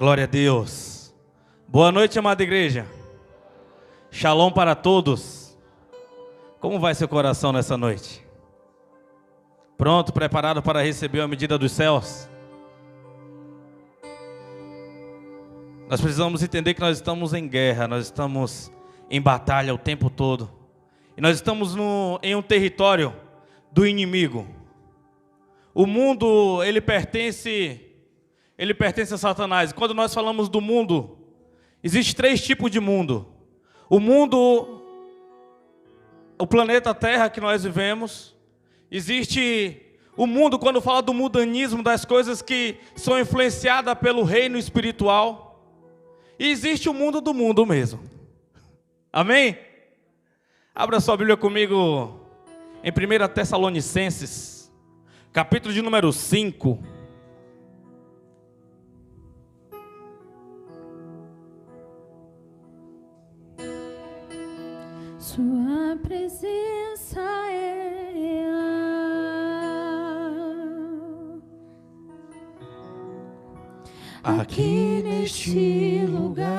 Glória a Deus. Boa noite, amada igreja. Shalom para todos. Como vai seu coração nessa noite? Pronto, preparado para receber a medida dos céus? Nós precisamos entender que nós estamos em guerra, nós estamos em batalha o tempo todo. E nós estamos em um território do inimigo. O mundo, ele pertence a Satanás. E quando nós falamos do mundo, existe 3 tipos de mundo. O mundo, o planeta Terra que nós vivemos. Existe o mundo, quando fala do mundanismo, das coisas que são influenciadas pelo reino espiritual. E existe o mundo do mundo mesmo. Amém? Abra sua Bíblia comigo em 1 Tessalonicenses, capítulo de número 5. Sua presença é real aqui neste lugar.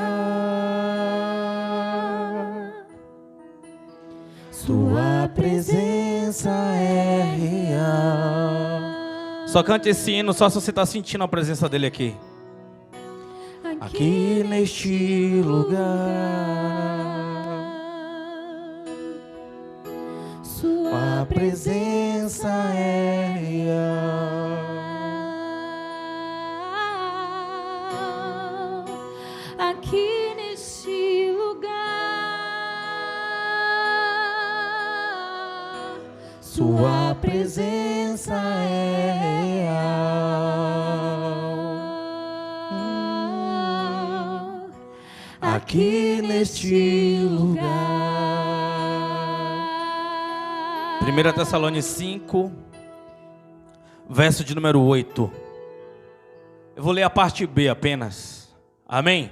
Sua presença é real. Só cante esse hino só se você está sentindo a presença dele aqui. Aqui neste lugar. Sua presença é real aqui neste lugar. Sua presença é real aqui neste lugar. 1 Tessalonicenses 5, verso de número 8. Eu vou ler a parte B apenas. Amém?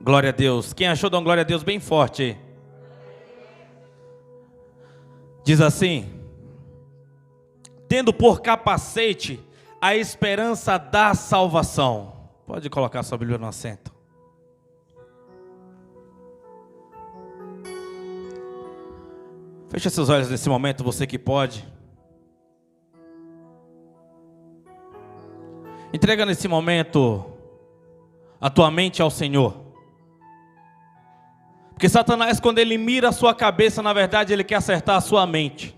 Glória a Deus. Quem achou, dá uma glória a Deus bem forte aí. Diz assim: tendo por capacete a esperança da salvação. Pode colocar sua Bíblia no assento. Feche seus olhos nesse momento, você que pode. Entrega nesse momento a tua mente ao Senhor. Porque Satanás, quando ele mira a sua cabeça, na verdade ele quer acertar a sua mente.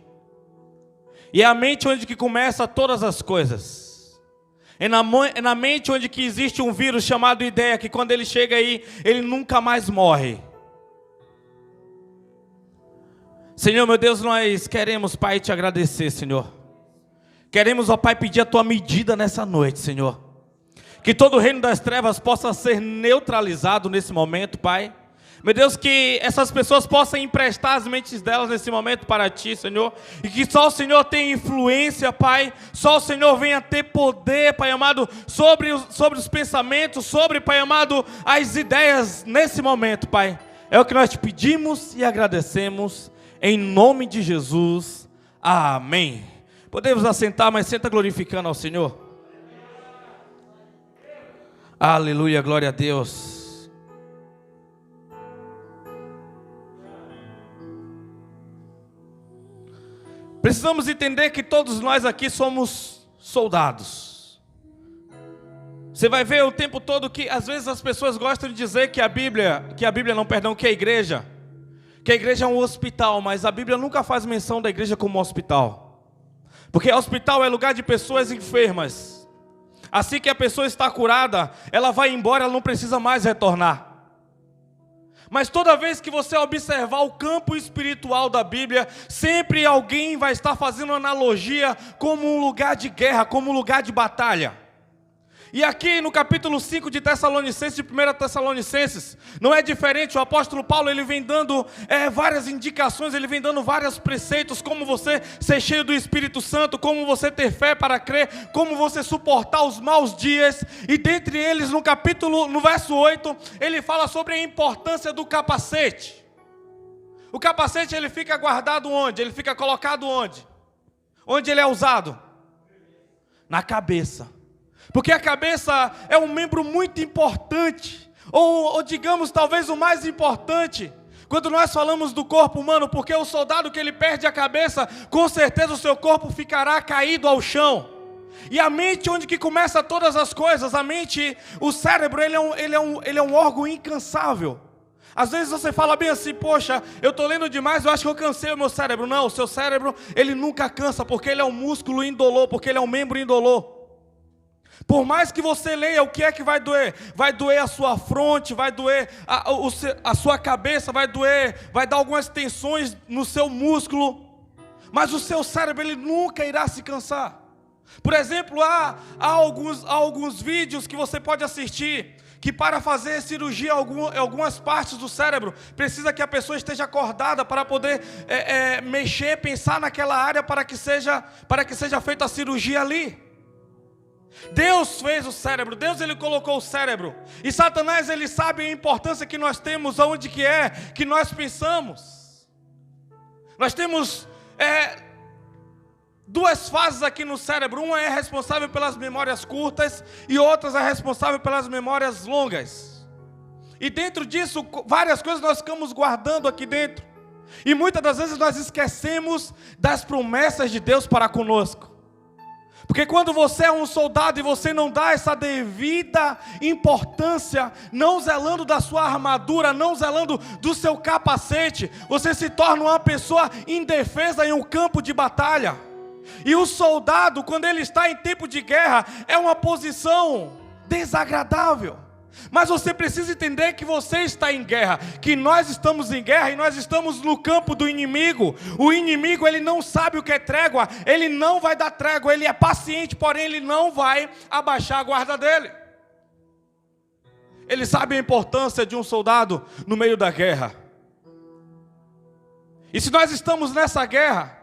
E é a mente onde que começa todas as coisas. É na mente onde que existe um vírus chamado ideia, que quando ele chega aí, ele nunca mais morre. Senhor, meu Deus, nós queremos, Pai, te agradecer, Senhor. Queremos, ó Pai, pedir a tua medida nessa noite, Senhor. Que todo o reino das trevas possa ser neutralizado nesse momento, Pai. Meu Deus, que essas pessoas possam emprestar as mentes delas nesse momento para Ti, Senhor. E que só o Senhor tenha influência, Pai. Só o Senhor venha ter poder, Pai amado, sobre os pensamentos, sobre, Pai amado, as ideias nesse momento, Pai. É o que nós te pedimos e agradecemos. Em nome de Jesus, amém. Podemos assentar, mas senta glorificando ao Senhor. Aleluia, glória a Deus. Precisamos entender que todos nós aqui somos soldados. Você vai ver o tempo todo que às vezes as pessoas gostam de dizer que a igreja é um hospital, mas a Bíblia nunca faz menção da igreja como hospital. Porque hospital é lugar de pessoas enfermas. Assim que a pessoa está curada, ela vai embora, ela não precisa mais retornar. Mas toda vez que você observar o campo espiritual da Bíblia, sempre alguém vai estar fazendo analogia como um lugar de guerra, como um lugar de batalha. E aqui no capítulo 5 de Tessalonicenses, de 1 Tessalonicenses, não é diferente. O apóstolo Paulo, ele vem dando várias indicações, ele vem dando vários preceitos, como você ser cheio do Espírito Santo, como você ter fé para crer, como você suportar os maus dias. E dentre eles, no verso 8, ele fala sobre a importância do capacete. O capacete, ele fica guardado onde? Ele fica colocado onde? Onde ele é usado? Na cabeça. Porque a cabeça é um membro muito importante, ou digamos talvez o mais importante, quando nós falamos do corpo humano, porque o soldado que ele perde a cabeça, com certeza o seu corpo ficará caído ao chão. E a mente, onde que começa todas as coisas, a mente, o cérebro, ele é um órgão incansável. Às vezes você fala bem assim, poxa, eu estou lendo demais, eu acho que eu cansei o meu cérebro. Não, o seu cérebro, ele nunca cansa, porque ele é um músculo indolor, porque ele é um membro indolor. Por mais que você leia, o que é que vai doer? Vai doer a sua fronte, vai doer a sua cabeça, vai doer, vai dar algumas tensões no seu músculo. Mas o seu cérebro, ele nunca irá se cansar. Por exemplo, há alguns vídeos que você pode assistir, que para fazer cirurgia em algumas partes do cérebro, precisa que a pessoa esteja acordada para poder mexer, pensar naquela área para que seja feita a cirurgia ali. Deus fez o cérebro, Deus ele colocou o cérebro. E Satanás ele sabe a importância que nós temos, aonde que nós pensamos. Nós temos duas fases aqui no cérebro. Uma é responsável pelas memórias curtas e outra é responsável pelas memórias longas. E dentro disso, várias coisas nós ficamos guardando aqui dentro. E muitas das vezes nós esquecemos das promessas de Deus para conosco. Porque quando você é um soldado e você não dá essa devida importância, não zelando da sua armadura, não zelando do seu capacete, você se torna uma pessoa indefesa em um campo de batalha. E o soldado, quando ele está em tempo de guerra, é uma posição desagradável. Mas você precisa entender que você está em guerra, que nós estamos em guerra e nós estamos no campo do inimigo. O inimigo, ele não sabe o que é trégua, ele não vai dar trégua, ele é paciente, porém ele não vai abaixar a guarda dele. Ele sabe a importância de um soldado no meio da guerra. E se nós estamos nessa guerra,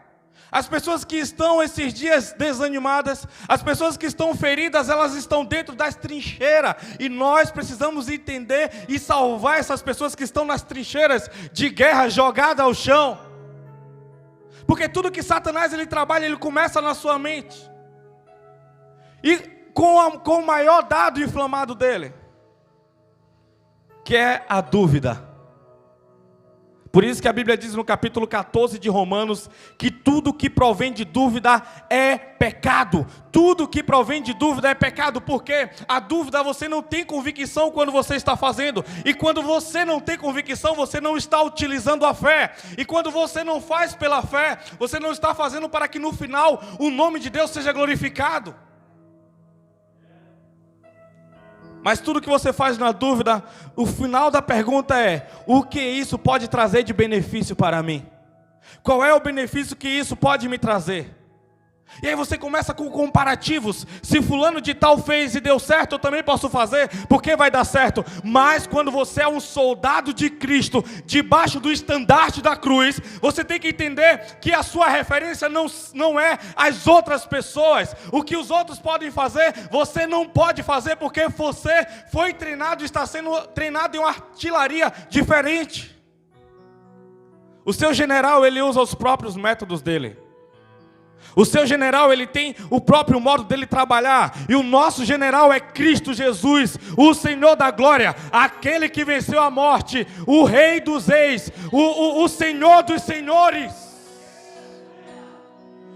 as pessoas que estão esses dias desanimadas, as pessoas que estão feridas, elas estão dentro das trincheiras. E nós precisamos entender e salvar essas pessoas que estão nas trincheiras de guerra, jogadas ao chão. Porque tudo que Satanás ele trabalha, ele começa na sua mente. E com o maior dado inflamado dele, que é a dúvida. Por isso que a Bíblia diz no capítulo 14 de Romanos, que tudo que provém de dúvida é pecado. Tudo que provém de dúvida é pecado, porque a dúvida você não tem convicção quando você está fazendo. E quando você não tem convicção, você não está utilizando a fé. E quando você não faz pela fé, você não está fazendo para que no final o nome de Deus seja glorificado. Mas tudo que você faz na dúvida, o final da pergunta é: o que isso pode trazer de benefício para mim? Qual é o benefício que isso pode me trazer? E aí você começa com comparativos. Se fulano de tal fez e deu certo, eu também posso fazer, porque vai dar certo. Mas quando você é um soldado de Cristo, debaixo do estandarte da cruz, você tem que entender que a sua referência não é as outras pessoas. O que os outros podem fazer, você não pode fazer, porque você foi treinado, está sendo treinado em uma artilharia diferente. O seu general, ele usa os próprios métodos dele. O seu general, ele tem o próprio modo dele trabalhar. E o nosso general é Cristo Jesus, o Senhor da glória, aquele que venceu a morte, o Rei dos reis, o Senhor dos senhores.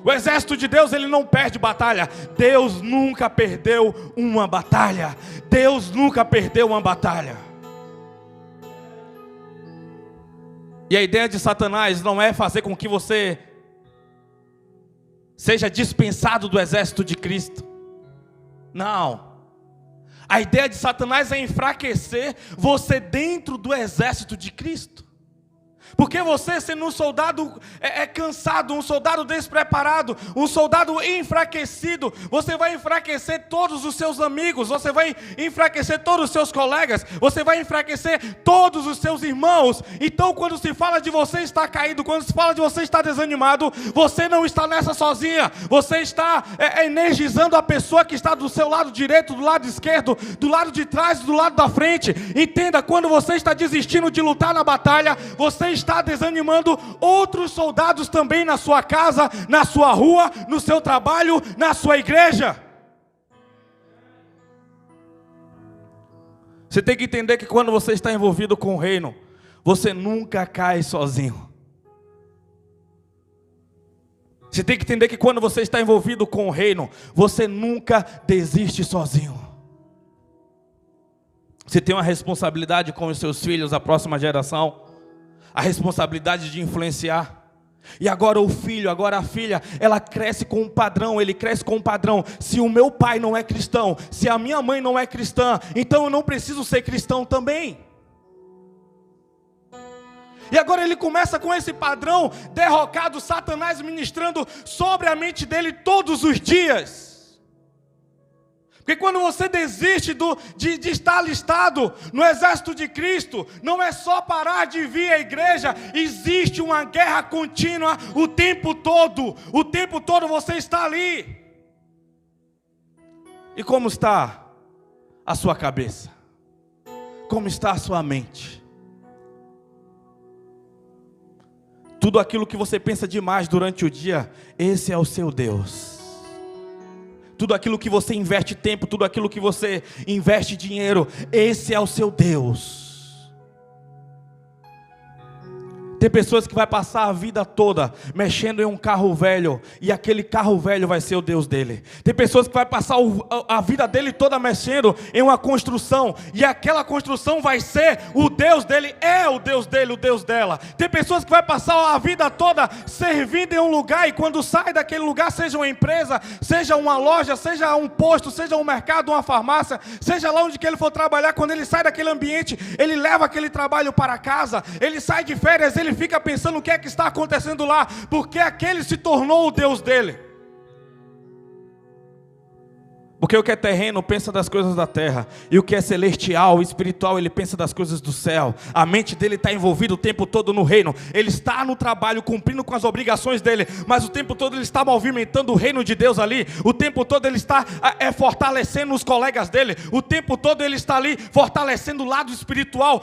O exército de Deus, ele não perde batalha. Deus nunca perdeu uma batalha. Deus nunca perdeu uma batalha. E a ideia de Satanás não é fazer com que você seja dispensado do exército de Cristo. Não. A ideia de Satanás é enfraquecer você dentro do exército de Cristo. Porque você, sendo um soldado cansado, um soldado despreparado, um soldado enfraquecido, você vai enfraquecer todos os seus amigos, você vai enfraquecer todos os seus colegas, você vai enfraquecer todos os seus irmãos. Então, quando se fala de você estar caído, quando se fala de você estar desanimado, você não está nessa sozinha, você está energizando a pessoa que está do seu lado direito, do lado esquerdo, do lado de trás, do lado da frente. Entenda, quando você está desistindo de lutar na batalha, você está desanimando outros soldados também na sua casa, na sua rua, no seu trabalho, na sua igreja. Você tem que entender que quando você está envolvido com o reino, você nunca cai sozinho. Você tem que entender que quando você está envolvido com o reino, você nunca desiste sozinho. Você tem uma responsabilidade com os seus filhos, a próxima geração. A responsabilidade de influenciar. E agora o filho, agora a filha, ela cresce com um padrão, ele cresce com um padrão. Se o meu pai não é cristão, se a minha mãe não é cristã, então eu não preciso ser cristão também. E agora ele começa com esse padrão derrocado, Satanás ministrando sobre a mente dele todos os dias. Porque quando você desiste de estar alistado no exército de Cristo, não é só parar de vir à igreja, existe uma guerra contínua o tempo todo você está ali. E como está a sua cabeça? Como está a sua mente? Tudo aquilo que você pensa demais durante o dia, esse é o seu Deus. Tudo aquilo que você investe tempo, tudo aquilo que você investe dinheiro, esse é o seu Deus. Tem pessoas que vai passar a vida toda mexendo em um carro velho, e aquele carro velho vai ser o Deus dele. Tem pessoas que vai passar a vida dele toda mexendo em uma construção, e aquela construção vai ser o Deus dele, é o Deus dele, o Deus dela. Tem pessoas que vai passar a vida toda servindo em um lugar, e quando sai daquele lugar, seja uma empresa, seja uma loja, seja um posto, seja um mercado, uma farmácia, seja lá onde que ele for trabalhar, quando ele sai daquele ambiente, ele leva aquele trabalho para casa, ele sai de férias, ele fica pensando o que é que está acontecendo lá, porque aquele se tornou o Deus dele. Porque o que é terreno pensa das coisas da terra, e o que é celestial, espiritual, ele pensa das coisas do céu. A mente dele está envolvida o tempo todo no reino. Ele está no trabalho, cumprindo com as obrigações dele, mas o tempo todo ele está movimentando o reino de Deus ali. O tempo todo ele está fortalecendo os colegas dele. O tempo todo ele está ali fortalecendo o lado espiritual,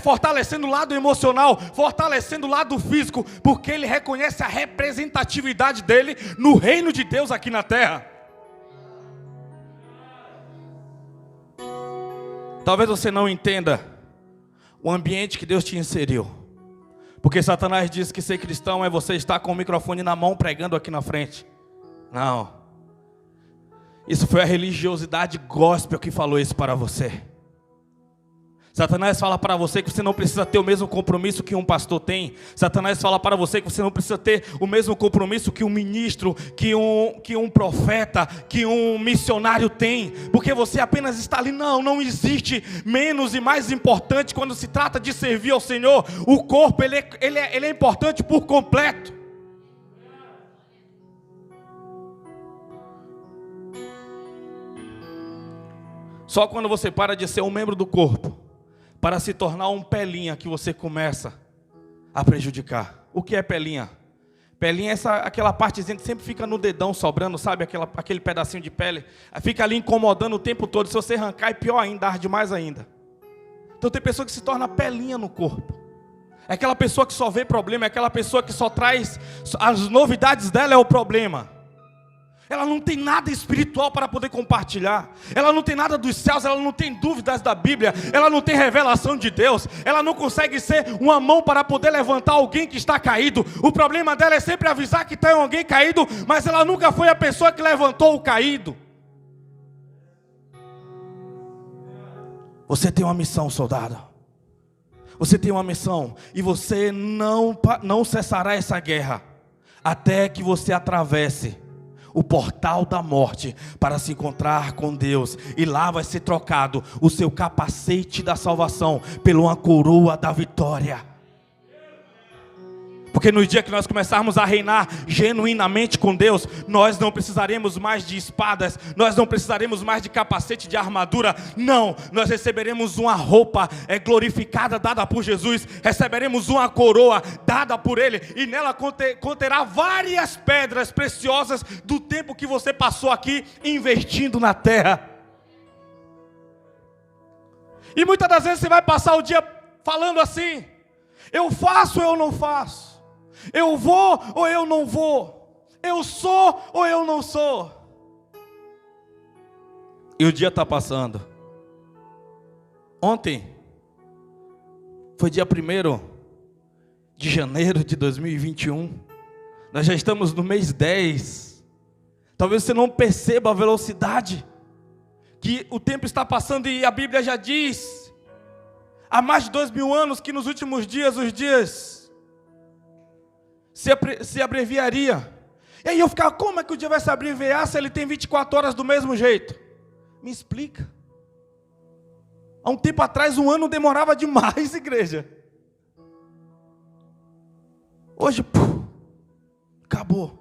fortalecendo o lado emocional, fortalecendo o lado físico, porque ele reconhece a representatividade dele no reino de Deus aqui na terra. Talvez você não entenda o ambiente que Deus te inseriu. Porque Satanás diz que ser cristão é você estar com o microfone na mão pregando aqui na frente. Não. Isso foi a religiosidade gospel que falou isso para você. Satanás fala para você que você não precisa ter o mesmo compromisso que um pastor tem. Satanás fala para você que você não precisa ter o mesmo compromisso que um ministro, que um profeta, que um missionário tem. Porque você apenas está ali. Não existe menos e mais importante quando se trata de servir ao Senhor. O corpo, ele é importante por completo. Só quando você para de ser um membro do corpo, para se tornar um pelinha, que você começa a prejudicar. O que é pelinha? Pelinha é aquela partezinha que sempre fica no dedão sobrando, sabe? Aquele pedacinho de pele. Fica ali incomodando o tempo todo. Se você arrancar, é pior ainda, arde mais ainda. Então tem pessoa que se torna pelinha no corpo. É aquela pessoa que só vê problema, é aquela pessoa que só traz as novidades dela, é o problema. Ela não tem nada espiritual para poder compartilhar. Ela não tem nada dos céus, ela não tem dúvidas da Bíblia, ela não tem revelação de Deus, ela não consegue ser uma mão para poder levantar alguém que está caído. O problema dela é sempre avisar que tem alguém caído, mas ela nunca foi a pessoa que levantou o caído. Você tem uma missão, soldado. Você tem uma missão, e você não cessará essa guerra até que você atravesse o portal da morte para se encontrar com Deus, e lá vai ser trocado o seu capacete da salvação por uma coroa da vitória. Porque no dia que nós começarmos a reinar genuinamente com Deus, nós não precisaremos mais de espadas, nós não precisaremos mais de capacete de armadura. Não, nós receberemos uma roupa glorificada dada por Jesus, receberemos uma coroa dada por Ele, e nela conterá várias pedras preciosas do tempo que você passou aqui investindo na terra. E muitas das vezes você vai passar o dia falando assim: eu faço ou eu não faço? Eu vou ou eu não vou? Eu sou ou eu não sou? E o dia está passando. Ontem foi dia 1º de janeiro de 2021. Nós já estamos no mês 10. Talvez você não perceba a velocidade que o tempo está passando, e a Bíblia já diz há mais de 2000 anos que nos últimos dias os dias se abreviaria. E aí eu ficava, como é que o dia vai se abreviar se ele tem 24 horas do mesmo jeito? Me explica. Há um tempo atrás, um ano demorava demais, igreja. Hoje, acabou.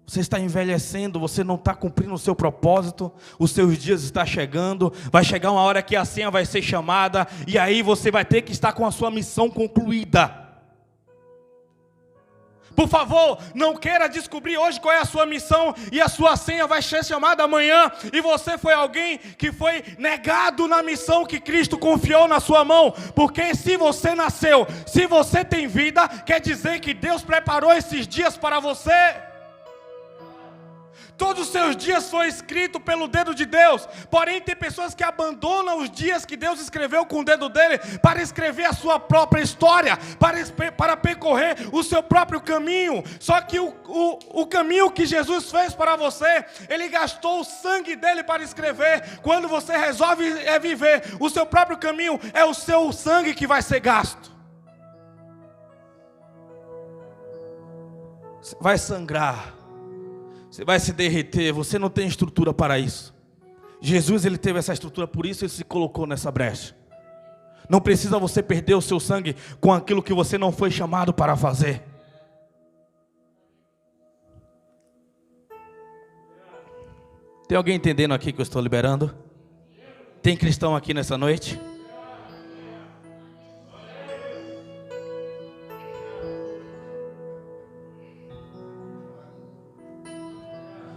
Você está envelhecendo, você não está cumprindo o seu propósito, os seus dias estão chegando, vai chegar uma hora que a senha vai ser chamada, e aí você vai ter que estar com a sua missão concluída. Por favor, não queira descobrir hoje qual é a sua missão e a sua senha vai ser chamada amanhã, e você foi alguém que foi negado na missão que Cristo confiou na sua mão. Porque se você nasceu, se você tem vida, quer dizer que Deus preparou esses dias para você. Todos os seus dias foram escritos pelo dedo de Deus. Porém, tem pessoas que abandonam os dias que Deus escreveu com o dedo dele para escrever a sua própria história, para percorrer o seu próprio caminho. Só que o caminho que Jesus fez para você, ele gastou o sangue dele para escrever. Quando você resolve viver o seu próprio caminho, é o seu sangue que vai ser gasto. Você vai sangrar. Você vai se derreter, você não tem estrutura para isso. Jesus, ele teve essa estrutura, por isso ele se colocou nessa brecha. Não precisa você perder o seu sangue com aquilo que você não foi chamado para fazer. Tem alguém entendendo aqui que eu estou liberando? Tem cristão aqui nessa noite?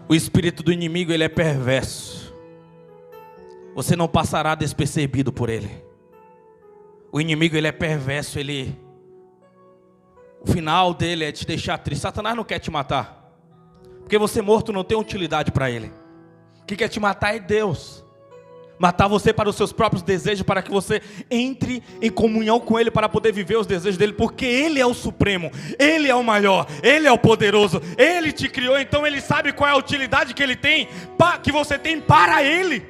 O espírito do inimigo, ele é perverso. Você não passará despercebido por ele. O inimigo, ele é perverso, o final dele é te deixar triste. Satanás não quer te matar, porque você morto não tem utilidade para ele. O que quer te matar é Deus. Matar você para os seus próprios desejos, para que você entre em comunhão com ele, para poder viver os desejos dele, porque ele é o supremo, ele é o maior, ele é o poderoso, ele te criou, então ele sabe qual é a utilidade que ele tem, que você tem para ele.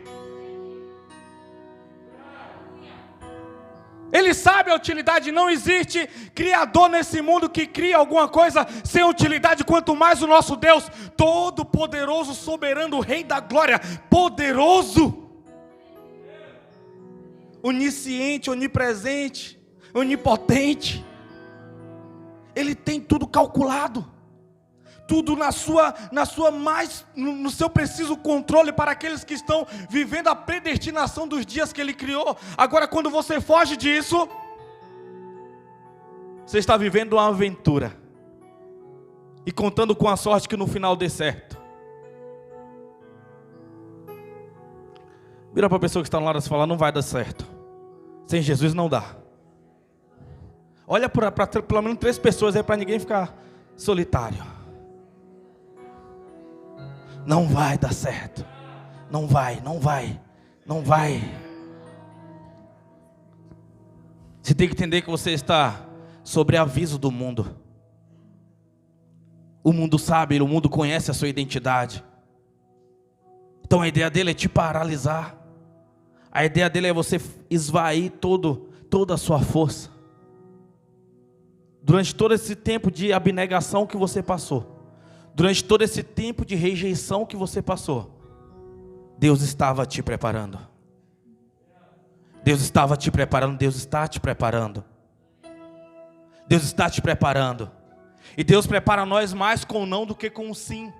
Ele sabe a utilidade. Não existe criador nesse mundo que cria alguma coisa sem utilidade, quanto mais o nosso Deus, todo poderoso, soberano, Rei da glória, poderoso, onisciente, onipresente, onipotente. Ele tem tudo calculado, tudo no seu preciso controle, para aqueles que estão vivendo a predestinação dos dias que ele criou. Agora, quando você foge disso, você está vivendo uma aventura e contando com a sorte que no final dê certo. Vira para a pessoa que está no lado e fala: não vai dar certo. Sem Jesus não dá. Olha para pelo menos 3 pessoas aí, para ninguém ficar solitário. Não vai dar certo. Não vai. Você tem que entender que você está sobre aviso do mundo. O mundo sabe, o mundo conhece a sua identidade. Então a ideia dele é te paralisar. A ideia dele é você esvair toda a sua força. Durante todo esse tempo de abnegação que você passou, durante todo esse tempo de rejeição que você passou, Deus estava te preparando. Deus estava te preparando, Deus está te preparando. Deus está te preparando. E Deus prepara nós mais com o não do que com o sim.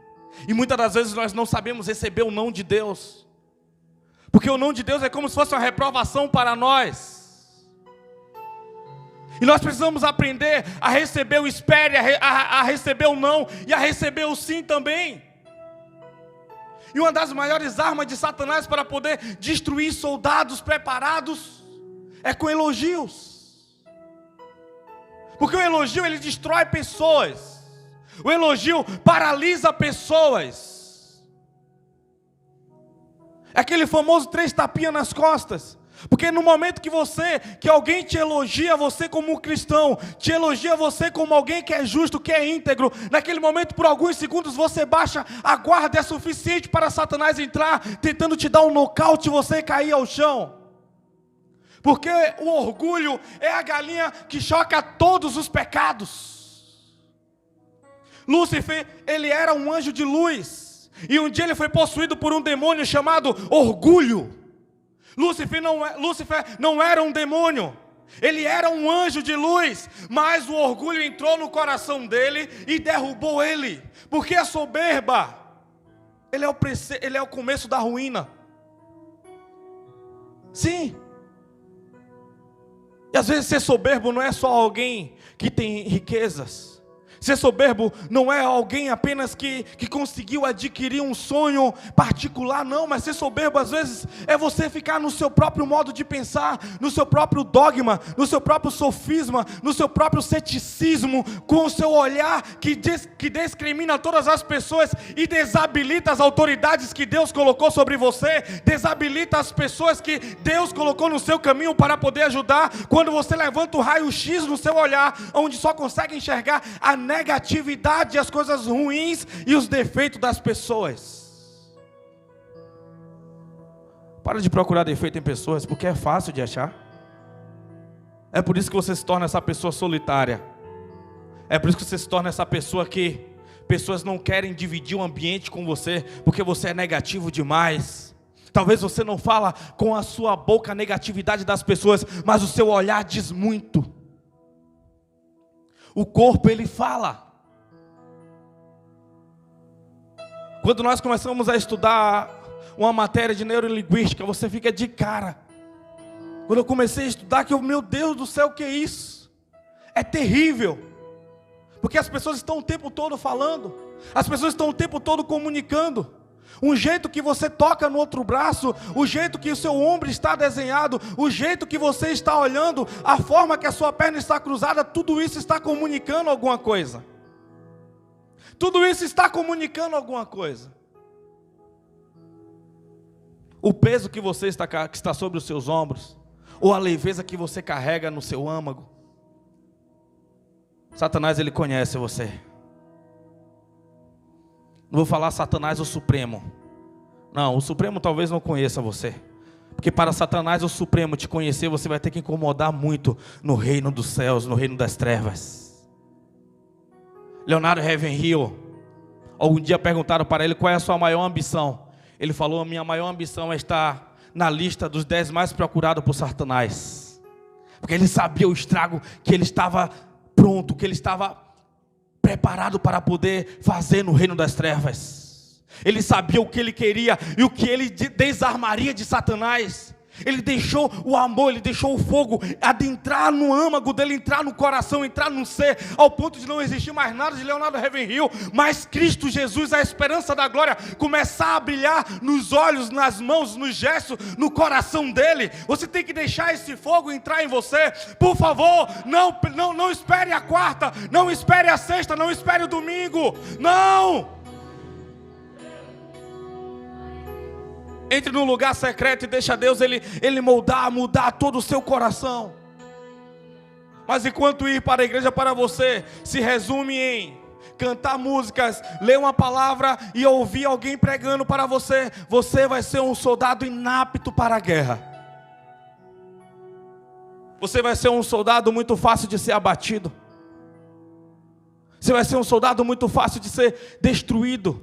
E muitas das vezes nós não sabemos receber o não de Deus, porque o não de Deus é como se fosse uma reprovação para nós. E nós precisamos aprender a receber o espere, a receber o não e a receber o sim também. E uma das maiores armas de Satanás para poder destruir soldados preparados é com elogios. Porque o elogio, ele destrói pessoas. O elogio paralisa pessoas. Aquele famoso 3 tapinhas nas costas. Porque no momento que alguém te elogia, você como cristão, te elogia você como alguém que é justo, que é íntegro, naquele momento por alguns segundos você baixa a guarda, é suficiente para Satanás entrar, tentando te dar um nocaute e você cair ao chão. Porque o orgulho é a galinha que choca todos os pecados. Lúcifer, ele era um anjo de luz, e um dia ele foi possuído por um demônio chamado orgulho. Lúcifer não era um demônio, ele era um anjo de luz, mas o orgulho entrou no coração dele e derrubou ele, porque a soberba, ele é o começo da ruína. Sim. E às vezes ser soberbo não é só alguém que tem riquezas. Ser soberbo não é alguém apenas que conseguiu adquirir um sonho particular, não. Mas ser soberbo às vezes é você ficar no seu próprio modo de pensar, no seu próprio dogma, no seu próprio sofisma, no seu próprio ceticismo, com o seu olhar que discrimina todas as pessoas e desabilita as autoridades que Deus colocou sobre você, desabilita as pessoas que Deus colocou no seu caminho para poder ajudar. Quando você levanta o raio-x no seu olhar, onde só consegue enxergar a negatividade, as coisas ruins e os defeitos das pessoas. Para de procurar defeito em pessoas, porque é fácil de achar. É por isso que você se torna essa pessoa solitária. É por isso que você se torna essa pessoa que pessoas não querem dividir o ambiente com você, porque você é negativo demais. Talvez você não fala com a sua boca a negatividade das pessoas, mas o seu olhar diz muito. O corpo, ele fala. Quando nós começamos a estudar uma matéria de neurolinguística, você fica de cara. Quando eu comecei a estudar, meu Deus do céu, o que é isso? É terrível. Porque as pessoas estão o tempo todo falando. As pessoas estão o tempo todo comunicando. Um jeito que você toca no outro braço, o jeito que o seu ombro está desenhado, o jeito que você está olhando, a forma que a sua perna está cruzada, tudo isso está comunicando alguma coisa. Tudo isso está comunicando alguma coisa. O peso que está sobre os seus ombros, ou a leveza que você carrega no seu âmago. Satanás, ele conhece você. Não vou falar Satanás o Supremo. Não, o Supremo talvez não conheça você. Porque para Satanás o Supremo te conhecer, você vai ter que incomodar muito no reino dos céus, no reino das trevas. Leonardo Ravenhill, algum dia perguntaram para ele qual é a sua maior ambição. Ele falou: a minha maior ambição é estar na lista dos 10 mais procurados por Satanás. Porque ele sabia o estrago que ele estava pronto, que ele estava preparado para poder fazer no reino das trevas. Ele sabia o que ele queria e o que ele desarmaria de Satanás. Ele deixou o amor, ele deixou o fogo adentrar no âmago dele, entrar no coração, entrar no ser, ao ponto de não existir mais nada de Leonardo Ravenhill, mas Cristo Jesus, a esperança da glória, começar a brilhar nos olhos, nas mãos, nos gestos, no coração dele. Você tem que deixar esse fogo entrar em você. Por favor, não espere a quarta, não espere a sexta, não espere o domingo. Não! Entre no lugar secreto e deixa Deus ele mudar todo o seu coração. Mas enquanto ir para a igreja para você se resume em cantar músicas, ler uma palavra e ouvir alguém pregando para você, você vai ser um soldado inapto para a guerra. Você vai ser um soldado muito fácil de ser abatido. Você vai ser um soldado muito fácil de ser destruído.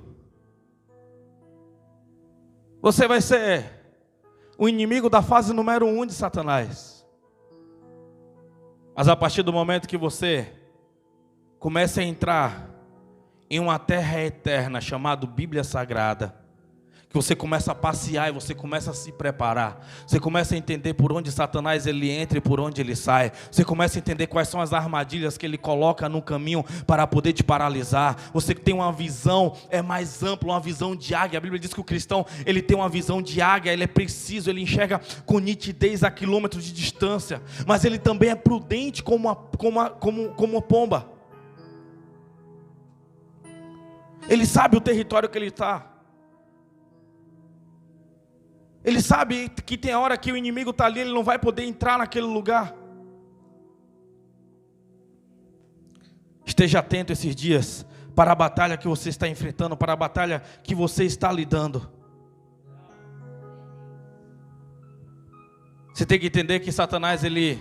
Você vai ser o inimigo da fase número 1 de Satanás. Mas a partir do momento que você começa a entrar em uma terra eterna chamada Bíblia Sagrada, que você começa a passear e você começa a se preparar, você começa a entender por onde Satanás ele entra e por onde ele sai, você começa a entender quais são as armadilhas que ele coloca no caminho para poder te paralisar. Você tem uma visão mais ampla, uma visão de águia. A Bíblia diz que o cristão ele tem uma visão de águia, ele é preciso, ele enxerga com nitidez a quilômetros de distância, mas ele também é prudente como uma pomba. Ele sabe o território que ele está. Ele sabe que tem hora que o inimigo está ali, ele não vai poder entrar naquele lugar. Esteja atento esses dias para a batalha que você está enfrentando, para a batalha que você está lidando. Você tem que entender que Satanás, ele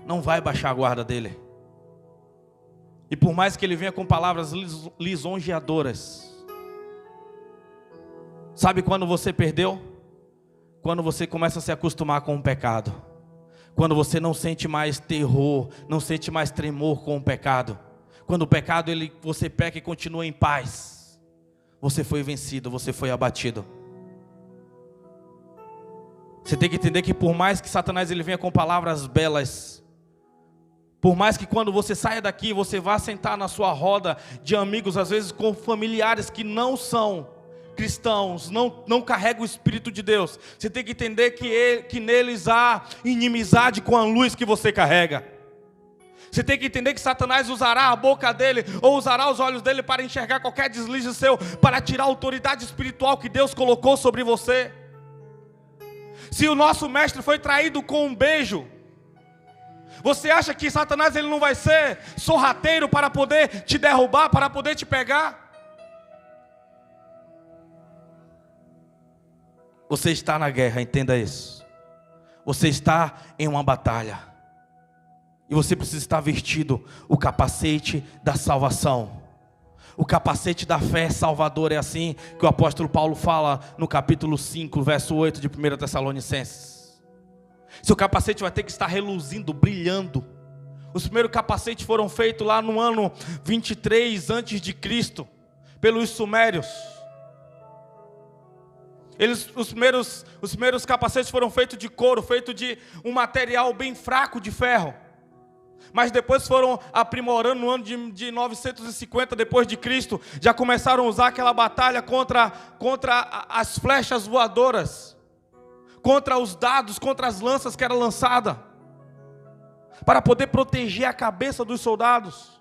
não vai baixar a guarda dele. E por mais que ele venha com palavras lisonjeadoras, sabe quando você perdeu? Quando você começa a se acostumar com o pecado. Quando você não sente mais terror, não sente mais tremor com o pecado. Quando o pecado, você peca e continua em paz. Você foi vencido, você foi abatido. Você tem que entender que por mais que Satanás ele venha com palavras belas, por mais que quando você saia daqui, você vá sentar na sua roda de amigos, às vezes com familiares que não são cristãos, não carregam o Espírito de Deus, você tem que entender que neles há inimizade com a luz que você carrega. Você tem que entender que Satanás usará a boca dele, ou usará os olhos dele para enxergar qualquer deslize seu, para tirar a autoridade espiritual que Deus colocou sobre você. Se o nosso mestre foi traído com um beijo, você acha que Satanás ele não vai ser sorrateiro para poder te derrubar, para poder te pegar? Você está na guerra, entenda isso. Você está em uma batalha. E você precisa estar vestido o capacete da salvação. O capacete da fé salvadora, é assim que o apóstolo Paulo fala no capítulo 5, verso 8 de 1 Tessalonicenses. Seu capacete vai ter que estar reluzindo, brilhando. Os primeiros capacetes foram feitos lá no ano 23 a.C., pelos sumérios. Os primeiros capacetes foram feitos de couro, feito de um material bem fraco de ferro. Mas depois foram aprimorando no ano de 950 depois de Cristo. Já começaram a usar aquela batalha contra as flechas voadoras, contra os dardos, contra as lanças que eram lançadas, para poder proteger a cabeça dos soldados.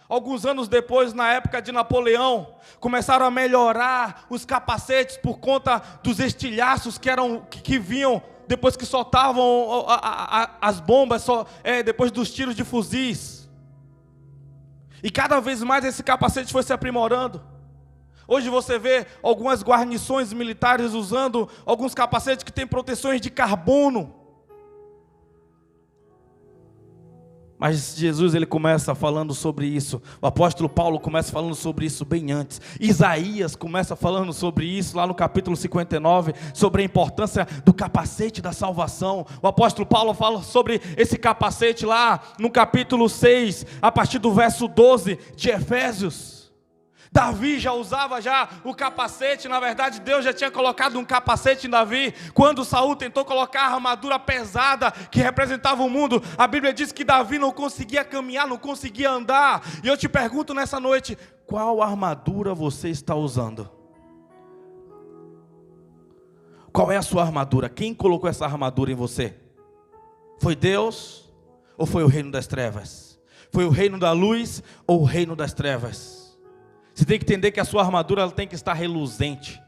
Alguns anos depois, na época de Napoleão, começaram a melhorar os capacetes por conta dos estilhaços que vinham depois que soltavam as bombas, depois dos tiros de fuzis. E cada vez mais esse capacete foi se aprimorando. Hoje você vê algumas guarnições militares usando alguns capacetes que têm proteções de carbono. Mas Jesus ele começa falando sobre isso. O apóstolo Paulo começa falando sobre isso bem antes. Isaías começa falando sobre isso lá no capítulo 59, sobre a importância do capacete da salvação. O apóstolo Paulo fala sobre esse capacete lá no capítulo 6, a partir do verso 12 de Efésios. Davi já usava o capacete. Na verdade Deus já tinha colocado um capacete em Davi. Quando Saul tentou colocar a armadura pesada que representava o mundo, a Bíblia diz que Davi não conseguia caminhar, não conseguia andar. E eu te pergunto nessa noite, qual armadura você está usando? Qual é a sua armadura? Quem colocou essa armadura em você? Foi Deus ou foi o reino das trevas? Foi o reino da luz ou o reino das trevas? Você tem que entender que a sua armadura ela tem que estar reluzente,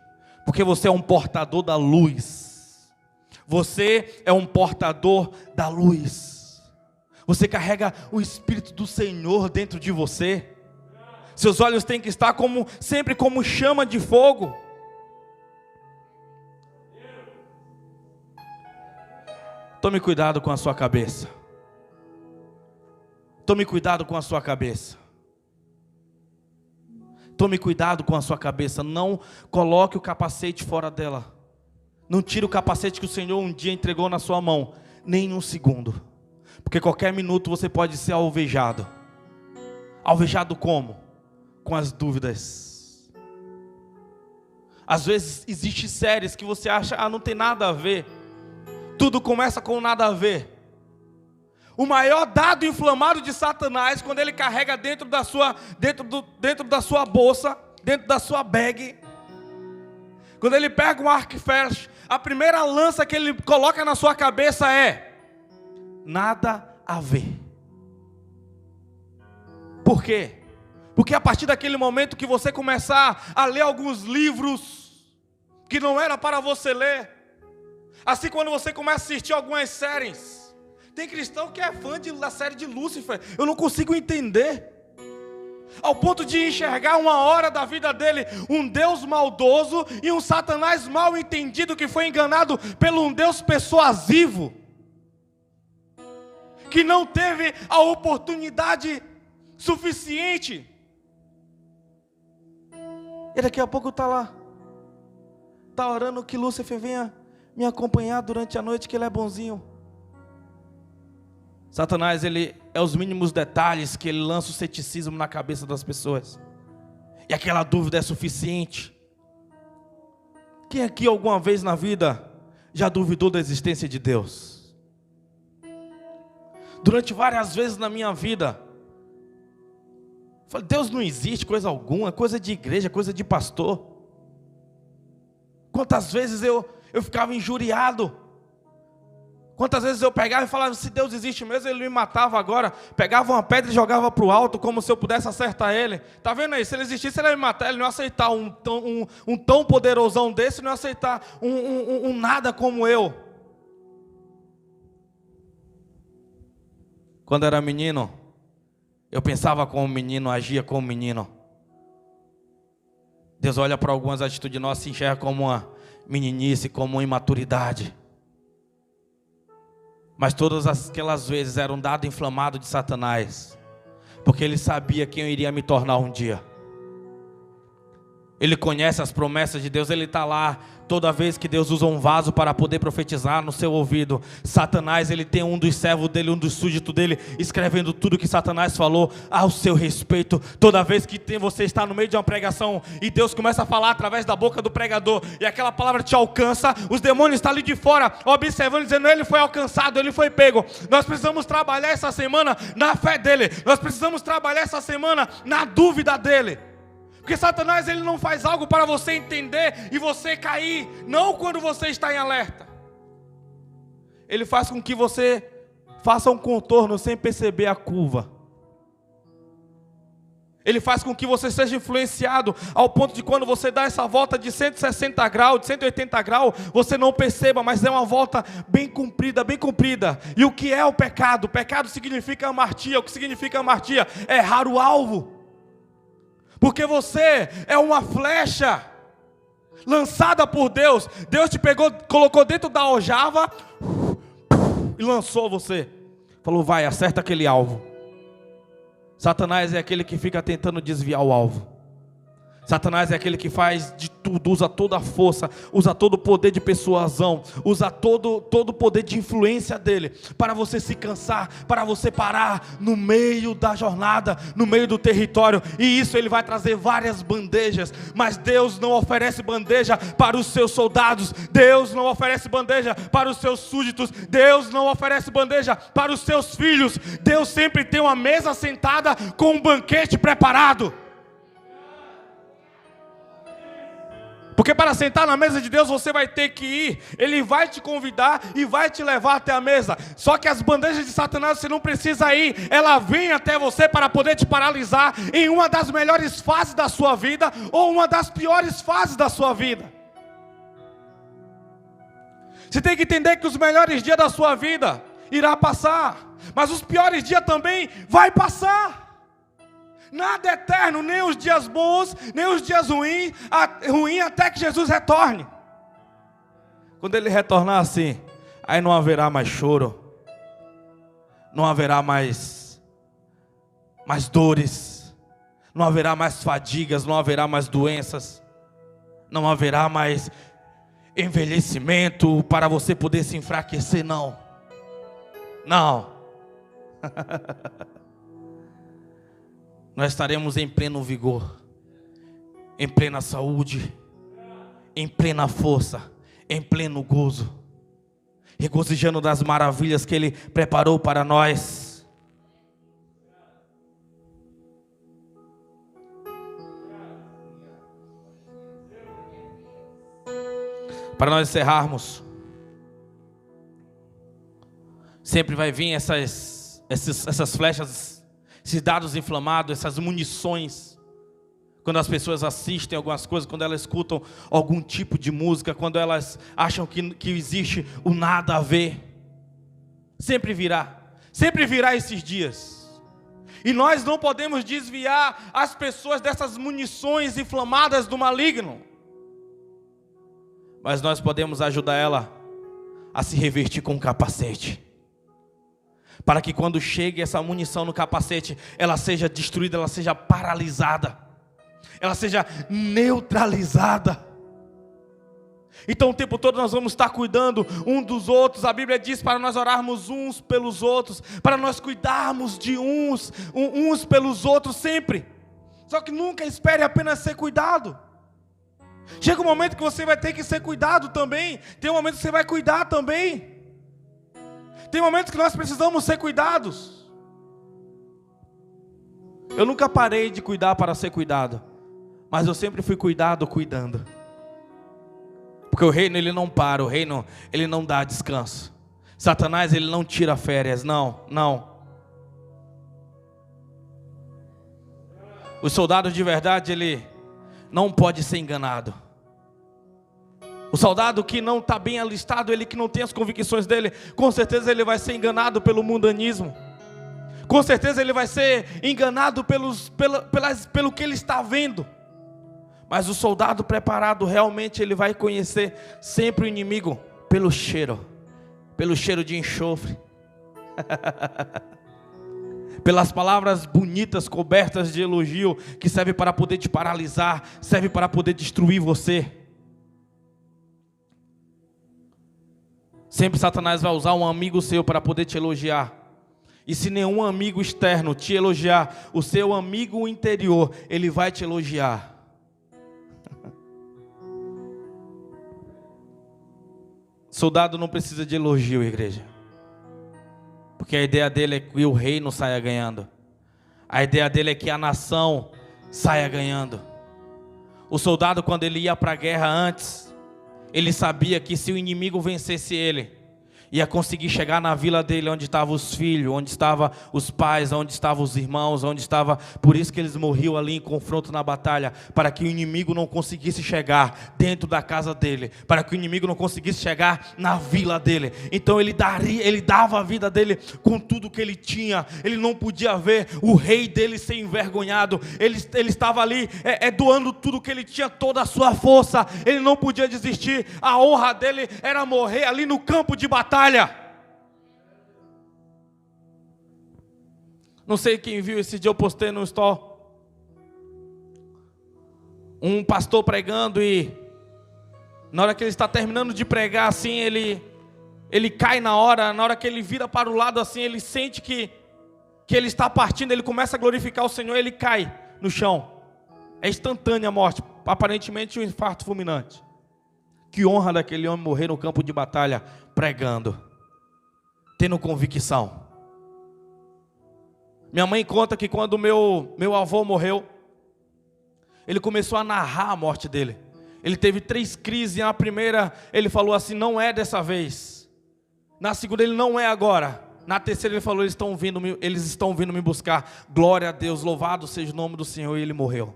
porque você é um portador da luz. Você é um portador da luz. Você carrega o Espírito do Senhor dentro de você. Seus olhos têm que estar sempre como chama de fogo. Tome cuidado com a sua cabeça. Tome cuidado com a sua cabeça. Tome cuidado com a sua cabeça, não coloque o capacete fora dela. Não tire o capacete que o Senhor um dia entregou na sua mão, nem um segundo. Porque qualquer minuto você pode ser alvejado. Alvejado como? Com as dúvidas. Às vezes existem séries que você acha, não tem nada a ver. Tudo começa com nada a ver. O maior dado inflamado de Satanás, quando ele carrega dentro da sua bolsa, dentro da sua bag, quando ele pega um arco e flecha, a primeira lança que ele coloca na sua cabeça é nada a ver. Por quê? Porque a partir daquele momento que você começar a ler alguns livros que não era para você ler, Assim, quando você começa a assistir algumas séries, tem cristão que é fã da série de Lúcifer. Eu não consigo entender. Ao ponto de enxergar uma hora da vida dele um Deus maldoso e um Satanás mal entendido que foi enganado pelo um Deus persuasivo, que não teve a oportunidade suficiente. E daqui a pouco está lá, está orando que Lúcifer venha me acompanhar durante a noite, que ele é bonzinho. Satanás, ele é os mínimos detalhes que ele lança o ceticismo na cabeça das pessoas. E aquela dúvida é suficiente. Quem aqui alguma vez na vida já duvidou da existência de Deus? Durante várias vezes na minha vida, falei, Deus não existe coisa alguma, coisa de igreja, coisa de pastor. Quantas vezes eu ficava injuriado. Quantas vezes eu pegava e falava, se Deus existe mesmo, Ele me matava agora. Pegava uma pedra e jogava para o alto, como se eu pudesse acertar Ele. Está vendo aí? Se Ele existisse, Ele ia me matar. Ele não ia aceitar um tão poderosão desse, não ia aceitar um nada como eu. Quando era menino, eu pensava como menino, agia como menino. Deus olha para algumas atitudes nossas e enxerga como uma meninice, como uma imaturidade. Mas todas aquelas vezes era um dado inflamado de Satanás, porque ele sabia quem eu iria me tornar um dia. Ele conhece as promessas de Deus, ele está lá toda vez que Deus usa um vaso para poder profetizar no seu ouvido. Satanás, ele tem um dos servos dele, um dos súditos dele, escrevendo tudo que Satanás falou ao seu respeito. Toda vez que você está no meio de uma pregação e Deus começa a falar através da boca do pregador e aquela palavra te alcança, os demônios estão ali de fora observando, dizendo, ele foi alcançado, ele foi pego. Nós precisamos trabalhar essa semana na fé dele, nós precisamos trabalhar essa semana na dúvida dele. Porque Satanás, ele não faz algo para você entender e você cair, não quando você está em alerta. Ele faz com que você faça um contorno sem perceber a curva. Ele faz com que você seja influenciado ao ponto de quando você dá essa volta de 160 graus, de 180 graus, você não perceba, mas é uma volta bem comprida, bem comprida. E o que é o pecado? O pecado significa amartia. O que significa amartia? É errar o alvo. Porque você é uma flecha lançada por Deus. Deus te pegou, colocou dentro da aljava e lançou você. Falou, vai, acerta aquele alvo. Satanás é aquele que fica tentando desviar o alvo. Satanás é aquele que faz de tudo, usa toda a força, usa todo o poder de persuasão, usa todo o poder de influência dele, para você se cansar, para você parar no meio da jornada, no meio do território, e isso ele vai trazer várias bandejas, mas Deus não oferece bandeja para os seus soldados, Deus não oferece bandeja para os seus súditos, Deus não oferece bandeja para os seus filhos, Deus sempre tem uma mesa sentada com um banquete preparado. Porque para sentar na mesa de Deus você vai ter que ir. Ele vai te convidar e vai te levar até a mesa. Só que as bandejas de Satanás você não precisa ir. Ela vem até você para poder te paralisar em uma das melhores fases da sua vida ou uma das piores fases da sua vida. Você tem que entender que os melhores dias da sua vida irá passar, mas os piores dias também vai passar. Nada é eterno, nem os dias bons, nem os dias ruins, até que Jesus retorne. Quando Ele retornar assim, aí não haverá mais choro, não haverá mais dores, não haverá mais fadigas, não haverá mais doenças, não haverá mais envelhecimento para você poder se enfraquecer, não. Nós estaremos em pleno vigor, em plena saúde, em plena força, em pleno gozo, regozijando das maravilhas que Ele preparou para nós. Para nós encerrarmos, sempre vai vir essas flechas, esses dados inflamados, essas munições. Quando as pessoas assistem algumas coisas, quando elas escutam algum tipo de música, quando elas acham que existe o nada a ver. Sempre virá esses dias. E nós não podemos desviar as pessoas dessas munições inflamadas do maligno. Mas nós podemos ajudar ela a se revestir com um capacete. Para que quando chegue essa munição no capacete, ela seja destruída, ela seja paralisada. Ela seja neutralizada. Então o tempo todo nós vamos estar cuidando um dos outros. A Bíblia diz para nós orarmos uns pelos outros, para nós cuidarmos de uns pelos outros sempre. Só que nunca espere apenas ser cuidado. Chega um momento que você vai ter que ser cuidado também. Tem um momento que você vai cuidar também. Tem momentos que nós precisamos ser cuidados. Eu nunca parei de cuidar para ser cuidado, mas eu sempre fui cuidado cuidando. Porque o reino ele não para, o reino ele não dá descanso. Satanás ele não tira férias, não. O soldado de verdade ele não pode ser enganado. O soldado que não está bem alistado, ele que não tem as convicções dele, com certeza ele vai ser enganado pelo mundanismo. Com certeza ele vai ser enganado pelo que ele está vendo. Mas o soldado preparado realmente ele vai conhecer sempre o inimigo pelo cheiro de enxofre. Pelas palavras bonitas, cobertas de elogio, que serve para poder te paralisar, serve para poder destruir você. Sempre Satanás vai usar um amigo seu para poder te elogiar. E se nenhum amigo externo te elogiar, o seu amigo interior, ele vai te elogiar. Soldado não precisa de elogio, igreja. Porque a ideia dele é que o reino saia ganhando. A ideia dele é que a nação saia ganhando. O soldado, quando ele ia para a guerra antes, ele sabia que se o inimigo vencesse ele, ia conseguir chegar na vila dele, onde estavam os filhos, onde estavam os pais, onde estavam os irmãos, onde estava. Por isso que eles morriam ali em confronto na batalha, para que o inimigo não conseguisse chegar dentro da casa dele, para que o inimigo não conseguisse chegar na vila dele. Então ele dava a vida dele com tudo que ele tinha. Ele não podia ver o rei dele ser envergonhado. Ele estava ali doando tudo que ele tinha, toda a sua força. Ele não podia desistir. A honra dele era morrer ali no campo de batalha. Não sei quem viu, esse dia eu postei no store um pastor pregando, e na hora que ele está terminando de pregar assim, ele cai na hora que ele vira para o lado assim, ele sente que ele está partindo, ele começa a glorificar o Senhor, ele cai no chão. É instantânea a morte, aparentemente um infarto fulminante. Que honra daquele homem morrer no campo de batalha pregando, tendo convicção. Minha mãe conta que quando meu avô morreu, ele começou a narrar a morte dele. Ele teve 3 crises, e na primeira ele falou assim: não é dessa vez. Na segunda ele: não é agora. Na terceira ele falou: eles estão vindo me buscar. Glória a Deus, louvado seja o nome do Senhor. E ele morreu.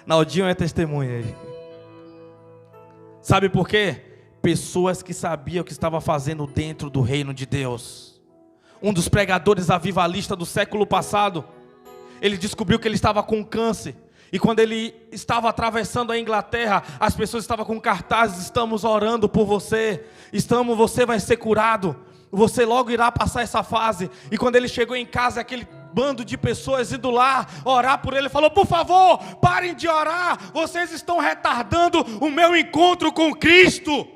Naldinho é testemunha aí. Sabe por quê? Pessoas que sabiam o que estava fazendo dentro do reino de Deus. Um dos pregadores avivalistas do século passado, ele descobriu que ele estava com câncer. E quando ele estava atravessando a Inglaterra, as pessoas estavam com cartazes: estamos orando por você, você vai ser curado, você logo irá passar essa fase. E quando ele chegou em casa, aquele bando de pessoas indo lá orar por ele, falou: por favor, parem de orar, vocês estão retardando o meu encontro com Cristo.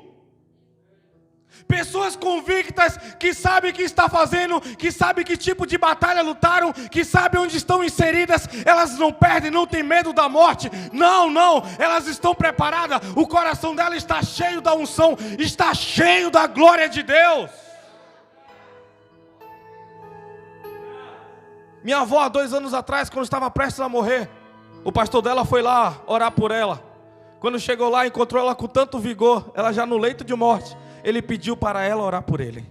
Pessoas convictas, que sabem o que está fazendo, que sabem que tipo de batalha lutaram, que sabem onde estão inseridas, elas não perdem, não têm medo da morte. Não, elas estão preparadas, o coração dela está cheio da unção, está cheio da glória de Deus. Minha avó, há 2 anos atrás, quando estava prestes a morrer, o pastor dela foi lá orar por ela. Quando chegou lá, encontrou ela com tanto vigor, ela já no leito de morte. Ele pediu para ela orar por ele.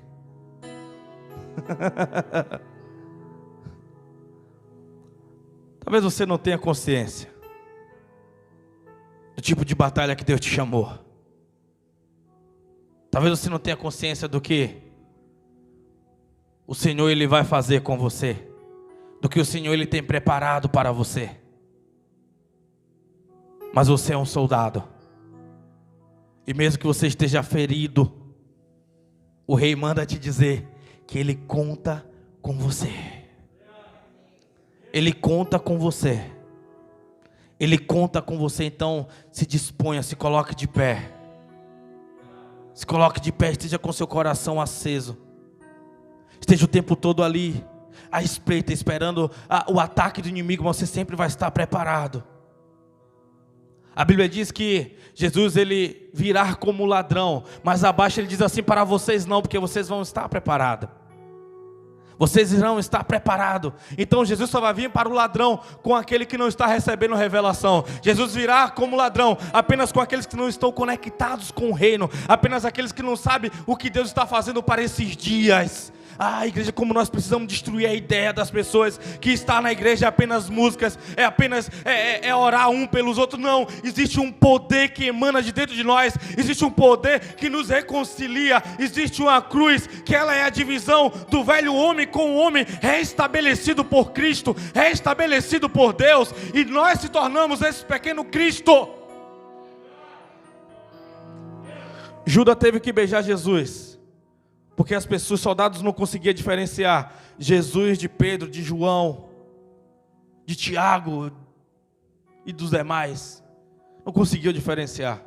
Talvez você não tenha consciência do tipo de batalha que Deus te chamou. Talvez você não tenha consciência do que o Senhor Ele vai fazer com você, do que o Senhor Ele tem preparado para você. Mas você é um soldado, e mesmo que você esteja ferido, o Rei manda te dizer que Ele conta com você. Ele conta com você. Ele conta com você. Então se disponha, se coloque de pé. Se coloque de pé, esteja com seu coração aceso. Esteja o tempo todo ali, à espreita, esperando o ataque do inimigo, mas você sempre vai estar preparado. A Bíblia diz que Jesus ele virá como ladrão, mas abaixo ele diz assim: para vocês não, porque vocês vão estar preparados. Vocês irão estar preparados. Então Jesus só vai vir para o ladrão com aquele que não está recebendo revelação. Jesus virá como ladrão apenas com aqueles que não estão conectados com o reino, apenas aqueles que não sabem o que Deus está fazendo para esses dias. Igreja, como nós precisamos destruir a ideia das pessoas que estar na igreja é apenas músicas, é apenas orar um pelos outros. Não, existe um poder que emana de dentro de nós, existe um poder que nos reconcilia, existe uma cruz, que ela é a divisão do velho homem com o homem restabelecido por Cristo, restabelecido por Deus, e nós se tornamos esse pequeno Cristo. Judas teve que beijar Jesus, porque as pessoas, os soldados não conseguiam diferenciar Jesus de Pedro, de João, de Tiago e dos demais. Não conseguiam diferenciar.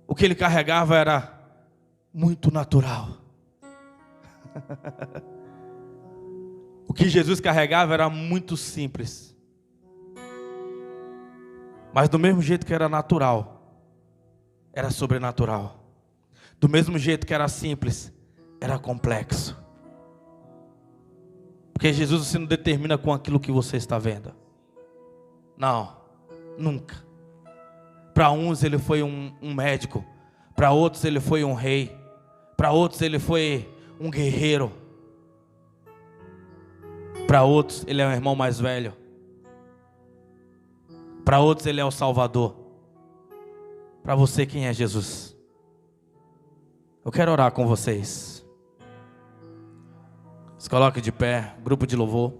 O que ele carregava era muito natural. O que Jesus carregava era muito simples. Mas do mesmo jeito que era natural, era sobrenatural. Do mesmo jeito que era simples, era complexo. Porque Jesus você não determina com aquilo que você está vendo. Não, nunca. Para uns ele foi um médico, para outros ele foi um rei, para outros ele foi um guerreiro, para outros ele é um irmão mais velho, para outros ele é o Salvador. Para você, quem é Jesus? Eu quero orar com vocês. Se coloque de pé, grupo de louvor.